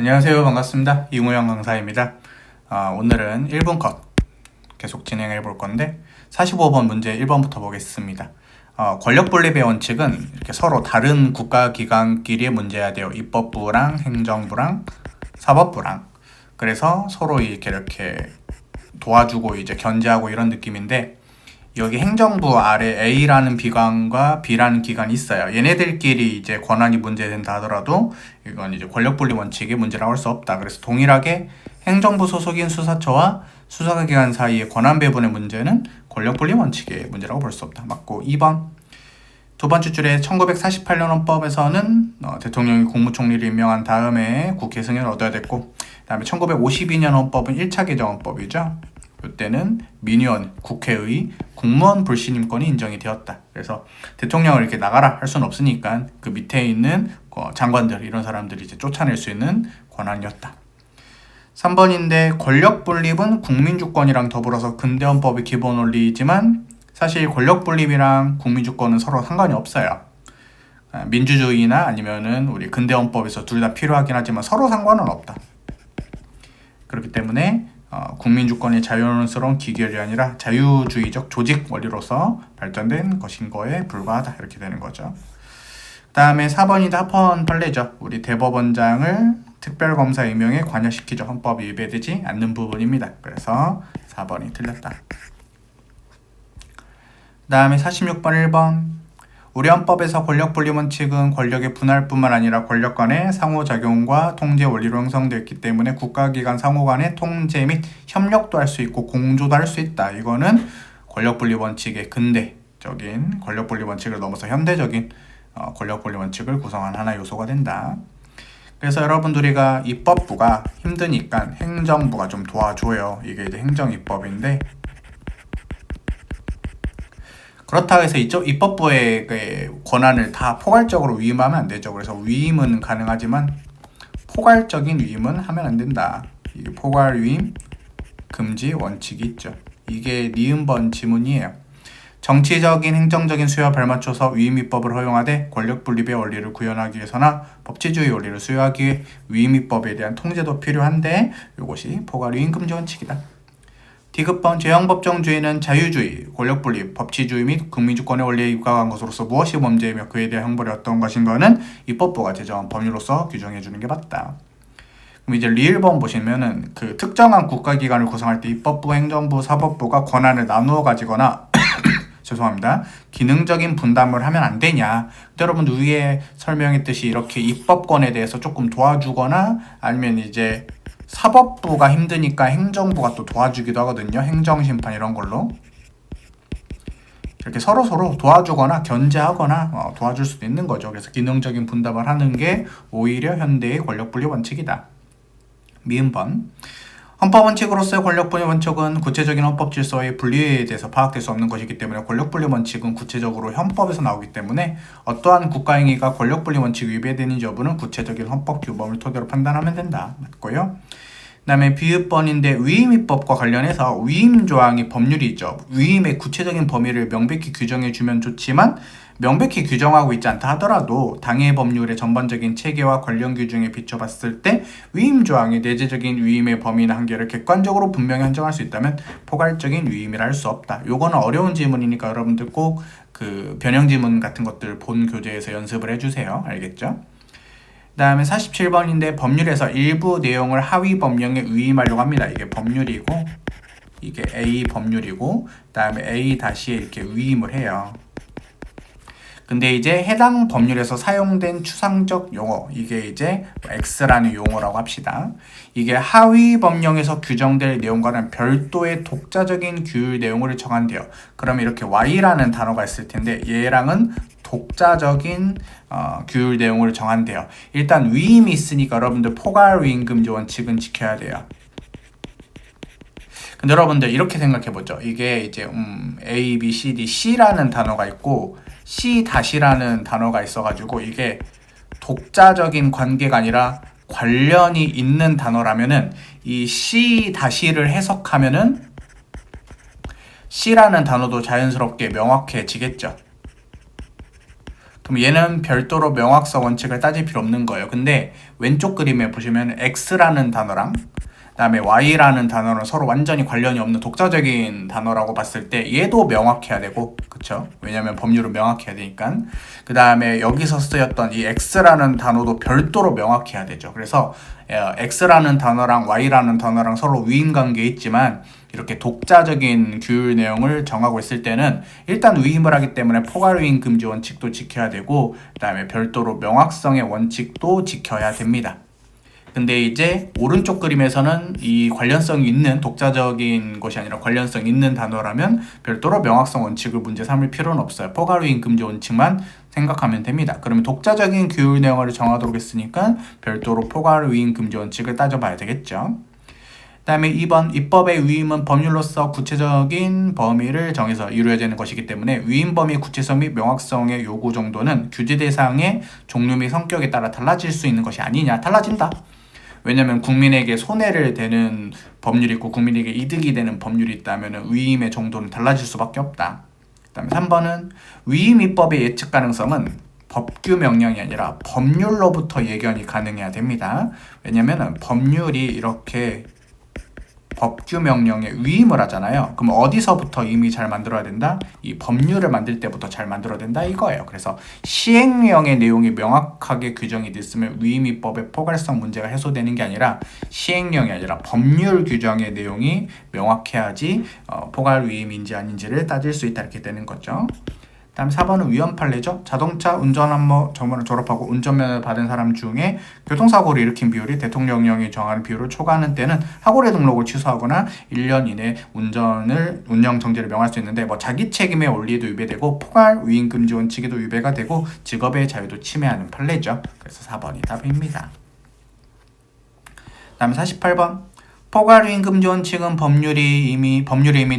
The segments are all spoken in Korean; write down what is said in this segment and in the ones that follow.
안녕하세요. 반갑습니다. 이무영 강사입니다. 오늘은 1분 컷 계속 진행해 볼 건데 45번 문제 1번부터 보겠습니다. 권력 분립의 원칙은 이렇게 서로 다른 국가기관끼리의 문제야 돼요. 입법부랑 행정부랑 사법부랑. 그래서 서로 이렇게 도와주고 이제 견제하고 이런 느낌인데, 여기 행정부 아래 A라는 기관과 B라는 기관이 있어요. 얘네들끼리 이제 권한이 문제된다 하더라도 이건 이제 권력분립 원칙의 문제라고 할 수 없다. 그래서 동일하게 행정부 소속인 수사처와 수사기관 사이의 권한 배분의 문제는 권력분립 원칙의 문제라고 볼 수 없다. 맞고 2번. 두 번째 줄에 1948년 헌법에서는 대통령이 국무총리를 임명한 다음에 국회 승인을 얻어야 됐고, 그 다음에 1952년 헌법은 1차 개정 헌법이죠. 이때는 민의원, 국회의 국무원 불신임권이 인정이 되었다. 그래서 대통령을 이렇게 나가라 할 수는 없으니까 그 밑에 있는 장관들, 이런 사람들이 이제 쫓아낼 수 있는 권한이었다. 3번인데 권력 분립은 국민주권이랑 더불어서 근대헌법의 기본 원리이지만 사실 권력 분립이랑 국민주권은 서로 상관이 없어요. 민주주의나 아니면은 우리 근대헌법에서 둘 다 필요하긴 하지만 서로 상관은 없다. 그렇기 때문에 국민주권이 자연스러운 기결이 아니라 자유주의적 조직 원리로서 발전된 것인 거에 불과하다, 이렇게 되는 거죠. 그 다음에 4번이 합헌 판례죠. 우리 대법원장을 특별검사 임명에 관여시키죠. 헌법이 위배되지 않는 부분입니다. 그래서 4번이 틀렸다. 그 다음에 46번 1번. 우리 헌법에서 권력분립 원칙은 권력의 분할뿐만 아니라 권력 간의 상호작용과 통제 원리로 형성되어 있기 때문에 국가기관 상호 간의 통제 및 협력도 할 수 있고 공조도 할 수 있다. 이거는 권력분립 원칙의 근대적인 권력분립 원칙을 넘어서 현대적인 권력분립 원칙을 구성한 하나의 요소가 된다. 그래서 여러분들이가 입법부가 힘드니까 행정부가 좀 도와줘요. 이게 이제 행정입법인데, 그렇다고 해서 이쪽 입법부의 권한을 다 포괄적으로 위임하면 안 되죠. 그래서 위임은 가능하지만 포괄적인 위임은 하면 안 된다. 이게 포괄 위임 금지 원칙이 있죠. 이게 니은번 지문이에요. 정치적인 행정적인 수요와 발맞춰서 위임 입법을 허용하되 권력 분립의 원리를 구현하기 위해서나 법치주의 원리를 수용하기 위해 위임 입법에 대한 통제도 필요한데, 이것이 포괄 위임 금지 원칙이다. 디귿번 제형법정주의는 자유주의, 권력분립, 법치주의 및 국민주권의 원리에 입각한 것으로서 무엇이 범죄이며 그에 대한 형벌이 어떤 것인가는 입법부가 제정한 법률로서 규정해주는 게 맞다. 그럼 이제 리을번 보시면은 그 특정한 국가기관을 구성할 때 입법부, 행정부, 사법부가 권한을 나누어 가지거나 죄송합니다. 기능적인 분담을 하면 안 되냐. 여러분 위에 설명했듯이 이렇게 입법권에 대해서 조금 도와주거나 아니면 이제 사법부가 힘드니까 행정부가 또 도와주기도 하거든요. 행정심판 이런 걸로. 이렇게 서로 도와주거나 견제하거나 도와줄 수도 있는 거죠. 그래서 기능적인 분담을 하는 게 오히려 현대의 권력분립 원칙이다. 미음번. 헌법원칙으로서의 권력분립 원칙은 구체적인 헌법 질서의 분리에 대해서 파악될 수 없는 것이기 때문에 권력분립 원칙은 구체적으로 헌법에서 나오기 때문에 어떠한 국가행위가 권력분립 원칙 위배되는지 여부는 구체적인 헌법 규범을 토대로 판단하면 된다. 맞고요. 그 다음에 비읍번인데 위임입법과 관련해서 위임조항이 법률이 있죠. 위임의 구체적인 범위를 명백히 규정해주면 좋지만 명백히 규정하고 있지 않다 하더라도 당해 법률의 전반적인 체계와 관련 규정에 비춰봤을 때 위임조항이 내재적인 위임의 범위나 한계를 객관적으로 분명히 한정할 수 있다면 포괄적인 위임이라 할 수 없다. 요거는 어려운 지문이니까 여러분들 꼭 그 변형 지문 같은 것들 본 교재에서 연습을 해주세요. 알겠죠? 그 다음에 47번인데 법률에서 일부 내용을 하위 법령에 위임하려고 합니다. 이게 법률이고 이게 A 법률이고 그 다음에 A 다시에 이렇게 위임을 해요. 근데 이제 해당 법률에서 사용된 추상적 용어, 이게 이제 X라는 용어라고 합시다. 이게 하위 법령에서 규정될 내용과는 별도의 독자적인 규율 내용을 정한대요. 그럼 이렇게 Y라는 단어가 있을 텐데 얘랑은 독자적인 규율 내용을 정한대요. 일단 위임이 있으니까 여러분들 포괄 위임 금지 원칙은 지켜야 돼요. 근데 여러분들 이렇게 생각해보죠. 이게 이제 A, B, C, D, C라는 단어가 있고 C-라는 단어가 있어가지고 이게 독자적인 관계가 아니라 관련이 있는 단어라면은 이 C-를 해석하면은 C라는 단어도 자연스럽게 명확해지겠죠. 그럼 얘는 별도로 명확성 원칙을 따질 필요 없는 거예요. 근데 왼쪽 그림에 보시면 X라는 단어랑 그다음에 Y라는 단어는 서로 완전히 관련이 없는 독자적인 단어라고 봤을 때 얘도 명확해야 되고, 그쵸? 왜냐면 법률은 명확해야 되니까. 그 다음에 여기서 쓰였던 이 X라는 단어도 별도로 명확해야 되죠. 그래서 X라는 단어랑 Y라는 단어랑 서로 위임관계에 있지만 이렇게 독자적인 규율 내용을 정하고 있을 때는 일단 위임을 하기 때문에 포괄위임 금지 원칙도 지켜야 되고, 그 다음에 별도로 명확성의 원칙도 지켜야 됩니다. 근데 이제 오른쪽 그림에서는 이 관련성이 있는 독자적인 것이 아니라 관련성 있는 단어라면 별도로 명확성 원칙을 문제 삼을 필요는 없어요. 포괄위임 금지 원칙만 생각하면 됩니다. 그러면 독자적인 규율 내용을 정하도록 했으니까 별도로 포괄위임 금지 원칙을 따져봐야 되겠죠. 그 다음에 2번, 입법의 위임은 법률로서 구체적인 범위를 정해서 이루어지는 것이기 때문에 위임 범위 구체성 및 명확성의 요구 정도는 규제 대상의 종류 및 성격에 따라 달라질 수 있는 것이 아니냐. 달라진다. 왜냐면 국민에게 손해를 되는 법률이 있고 국민에게 이득이 되는 법률이 있다면 위임의 정도는 달라질 수밖에 없다. 그 다음에 3번은 위임 입법의 예측 가능성은 법규 명령이 아니라 법률로부터 예견이 가능해야 됩니다. 왜냐면 법률이 이렇게 법규 명령에 위임을 하잖아요. 그럼 어디서부터 이미 잘 만들어야 된다? 이 법률을 만들 때부터 잘 만들어야 된다 이거예요. 그래서 시행령의 내용이 명확하게 규정이 됐으면 위임입법의 포괄성 문제가 해소되는 게 아니라 시행령이 아니라 법률 규정의 내용이 명확해야지 포괄 위임인지 아닌지를 따질 수 있다 이렇게 되는 거죠. 다음 4번은 위헌 판례죠. 자동차 운전 한번 전문을 졸업하고 운전면허를 받은 사람 중에 교통사고를 일으킨 비율이 대통령령이 정하는 비율을 초과하는 때는 학원의 등록을 취소하거나 1년 이내 운영 정지를 명할 수 있는데 자기 책임의 원리도 위배되고 포괄 위임 금지 원칙에도 위배가 되고 직업의 자유도 침해하는 판례죠. 그래서 4번이 답입니다. 다음 48번. 포괄위임 금지 원칙은 법률이 이미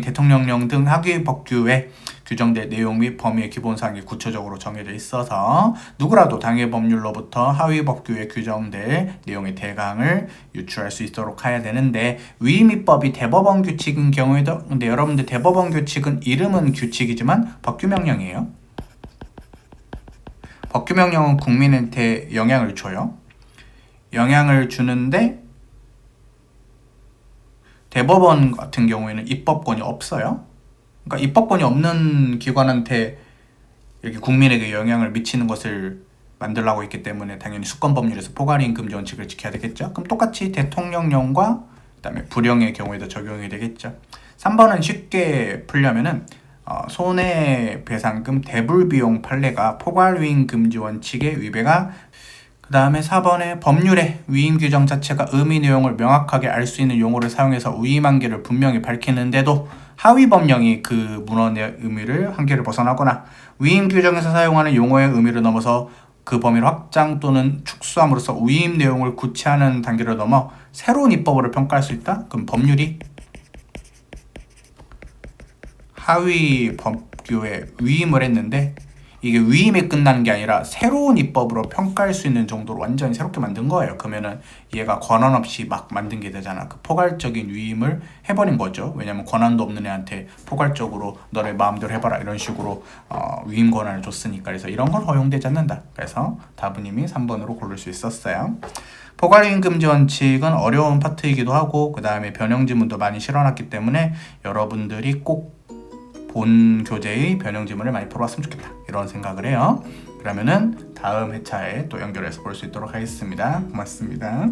대통령령 등 하위 법규에 규정된 내용 및 범위의 기본사항이 구체적으로 정해져 있어서 누구라도 당해 법률로부터 하위 법규에 규정될 내용의 대강을 유추할 수 있도록 해야 되는데 위임입법이 대법원 규칙인 경우에도 근데 여러분들 대법원 규칙은 이름은 규칙이지만 법규명령이에요. 법규명령은 국민한테 영향을 줘요. 영향을 주는데 대법원 같은 경우에는 입법권이 없어요. 그러니까 입법권이 없는 기관한테 이렇게 국민에게 영향을 미치는 것을 만들라고 했기 때문에 당연히 수권법률에서 포괄위임 금지 원칙을 지켜야 되겠죠. 그럼 똑같이 대통령령과 그다음에 불령의 경우에도 적용이 되겠죠. 3번은 쉽게 풀려면은 손해배상금 대불비용 판례가 포괄위임 금지 원칙의 위배가 그 다음에 4번에 법률의 위임 규정 자체가 의미 내용을 명확하게 알 수 있는 용어를 사용해서 위임 한계를 분명히 밝히는데도 하위 법령이 그 문헌의 의미를 한계를 벗어나거나 위임 규정에서 사용하는 용어의 의미를 넘어서 그 범위를 확장 또는 축소함으로써 위임 내용을 구체화하는 단계를 넘어 새로운 입법으로 평가할 수 있다? 그럼 법률이 하위 법규에 위임을 했는데 이게 위임에 끝나는 게 아니라 새로운 입법으로 평가할 수 있는 정도로 완전히 새롭게 만든 거예요. 그러면은 얘가 권한 없이 막 만든 게 되잖아. 그 포괄적인 위임을 해버린 거죠. 왜냐면 권한도 없는 애한테 포괄적으로 너네 마음대로 해봐라 이런 식으로 위임 권한을 줬으니까. 그래서 이런 건 허용되지 않는다. 그래서 답은 이미 3번으로 고를 수 있었어요. 포괄위임 금지 원칙은 어려운 파트이기도 하고 그 다음에 변형 지문도 많이 실어놨기 때문에 여러분들이 꼭 본 교재의 변형 지문을 많이 풀어봤으면 좋겠다 이런 생각을 해요. 그러면은 다음 회차에 또 연결해서 볼 수 있도록 하겠습니다. 고맙습니다.